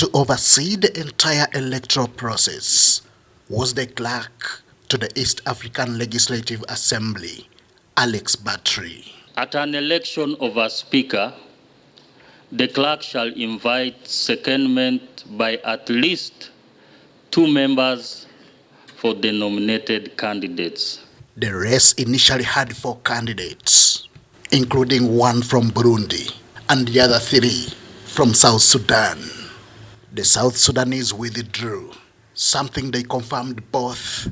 To oversee the entire electoral process was the clerk to the East African Legislative Assembly, Alex Battery. At an election of a speaker, the clerk shall invite secondment by at least 2 members for the nominated candidates. The race initially had 4 candidates, including 1 from Burundi and the other 3 from South Sudan. The South Sudanese withdrew, something they confirmed both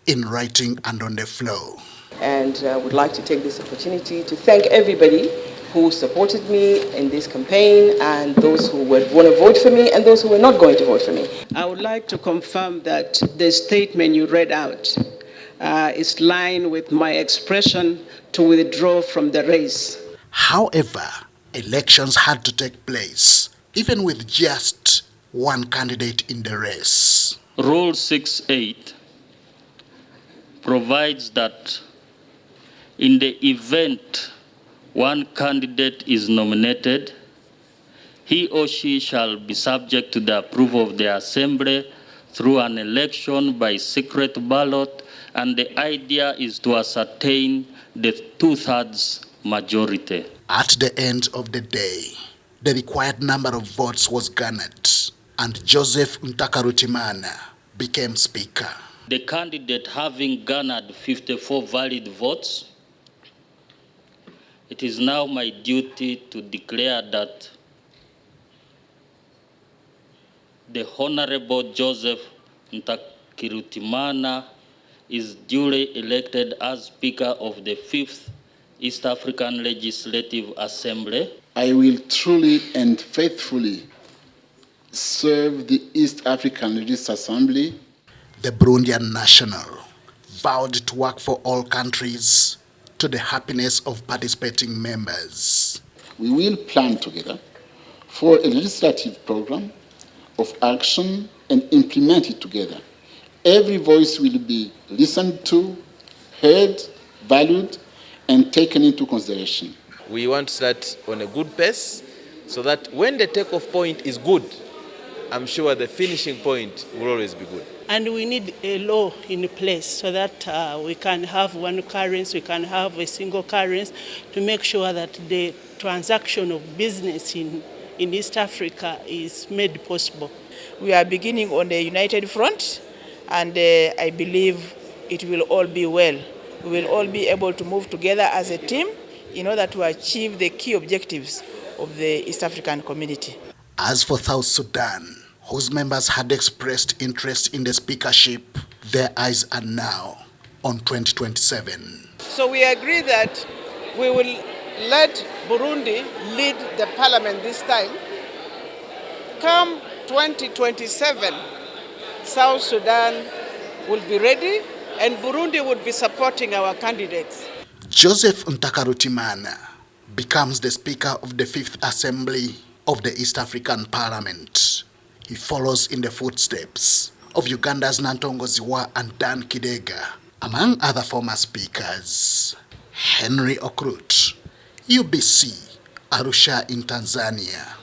in writing and on the floor. And I would like to take this opportunity to thank everybody who supported me in this campaign and those who would want to vote for me and those who were not going to vote for me. I would like to confirm that the statement you read out is in line with my expression to withdraw from the race. However, elections had to take place, even with just 1 candidate in the race. Rule 6.8 provides that in the event 1 candidate is nominated, he or she shall be subject to the approval of the Assembly through an election by secret ballot, and the idea is to ascertain the 2/3 majority. At the end of the day, the required number of votes was garnered, and Joseph Ntakarutimana became Speaker. The candidate having garnered 54 valid votes, it is now my duty to declare that the Honorable Joseph Ntakirutimana is duly elected as Speaker of the 5th East African Legislative Assembly. I will truly and faithfully serve the East African Legislative Assembly. The Burundian national vowed to work for all countries to the happiness of participating members. We will plan together for a legislative program of action and implement it together. Every voice will be listened to, heard, valued, and taken into consideration. We want to start on a good pace so that when the takeoff point is good, I'm sure the finishing point will always be good. And we need a law in place so that we can have 1 currency, we can have a single currency to make sure that the transaction of business in East Africa is made possible. We are beginning on a united front, and I believe it will all be well. We will all be able to move together as a team in order to achieve the key objectives of the East African community. As for South Sudan, whose members had expressed interest in the speakership, their eyes are now on 2027. So we agree that we will let Burundi lead the parliament this time. Come 2027, South Sudan will be ready and Burundi would be supporting our candidates. Joseph Ntakarutimana becomes the Speaker of the 5th Assembly of the East African Parliament. He follows in the footsteps of Uganda's Nantongoziwa and Dan Kidega, among other former speakers. Henry Okrut, UBC, Arusha in Tanzania.